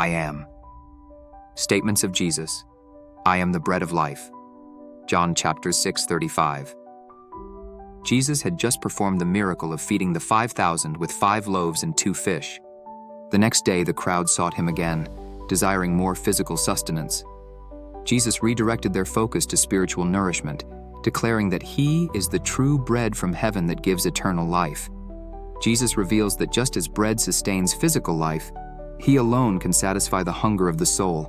I am. Statements of Jesus. I am the bread of life. John chapter 6:35. Jesus had just performed the miracle of feeding the 5,000 with 5 loaves and 2 fish. The next day the crowd sought him again, desiring more physical sustenance. Jesus redirected their focus to spiritual nourishment, declaring that he is the true bread from heaven that gives eternal life. Jesus reveals that just as bread sustains physical life, he alone can satisfy the hunger of the soul.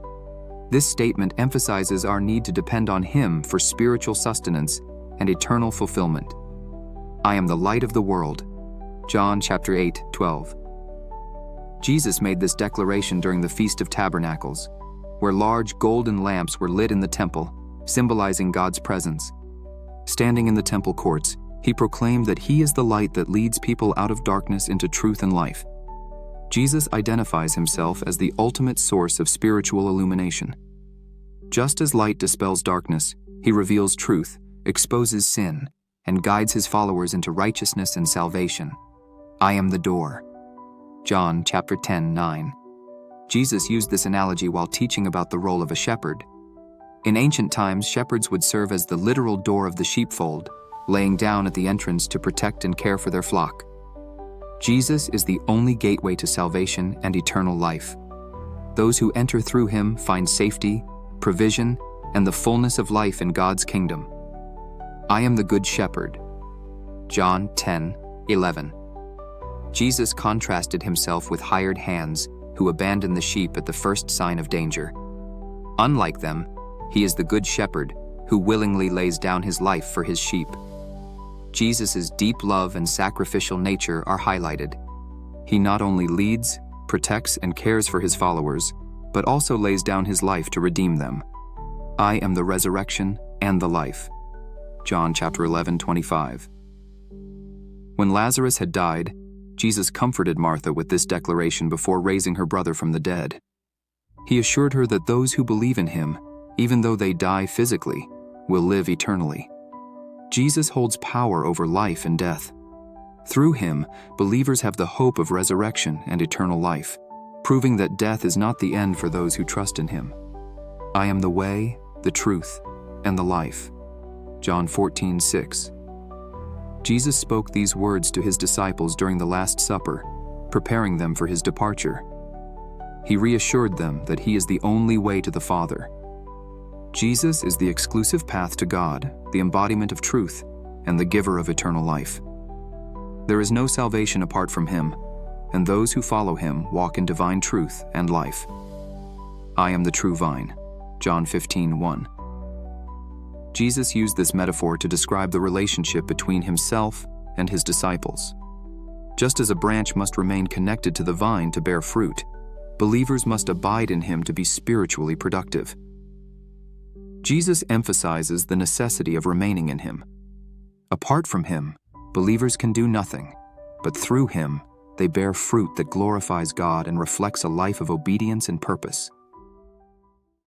This statement emphasizes our need to depend on him for spiritual sustenance and eternal fulfillment. I am the light of the world. John chapter 8:12. Jesus made this declaration during the Feast of Tabernacles, where large golden lamps were lit in the temple, symbolizing God's presence. Standing in the temple courts, he proclaimed that he is the light that leads people out of darkness into truth and life. Jesus identifies himself as the ultimate source of spiritual illumination. Just as light dispels darkness, he reveals truth, exposes sin, and guides his followers into righteousness and salvation. I am the door. John chapter 10:9. Jesus used this analogy while teaching about the role of a shepherd. In ancient times, shepherds would serve as the literal door of the sheepfold, laying down at the entrance to protect and care for their flock. Jesus is the only gateway to salvation and eternal life. Those who enter through him find safety, provision, and the fullness of life in God's kingdom. I am the good shepherd. John 10:11. Jesus contrasted himself with hired hands who abandon the sheep at the first sign of danger. Unlike them, he is the good shepherd who willingly lays down his life for his sheep. Jesus' deep love and sacrificial nature are highlighted. He not only leads, protects, and cares for his followers, but also lays down his life to redeem them. I am the resurrection and the life. John chapter 11:25. When Lazarus had died, Jesus comforted Martha with this declaration before raising her brother from the dead. He assured her that those who believe in him, even though they die physically, will live eternally. Jesus holds power over life and death. Through him, believers have the hope of resurrection and eternal life, proving that death is not the end for those who trust in him. I am the way, the truth, and the life. John 14:6. Jesus spoke these words to his disciples during the Last Supper, preparing them for his departure. He reassured them that he is the only way to the Father. Jesus is the exclusive path to God, the embodiment of truth, and the giver of eternal life. There is no salvation apart from him, and those who follow him walk in divine truth and life. I am the true vine. John 15:1. Jesus used this metaphor to describe the relationship between himself and his disciples. Just as a branch must remain connected to the vine to bear fruit, believers must abide in him to be spiritually productive. Jesus emphasizes the necessity of remaining in him. Apart from him, believers can do nothing, but through him, they bear fruit that glorifies God and reflects a life of obedience and purpose.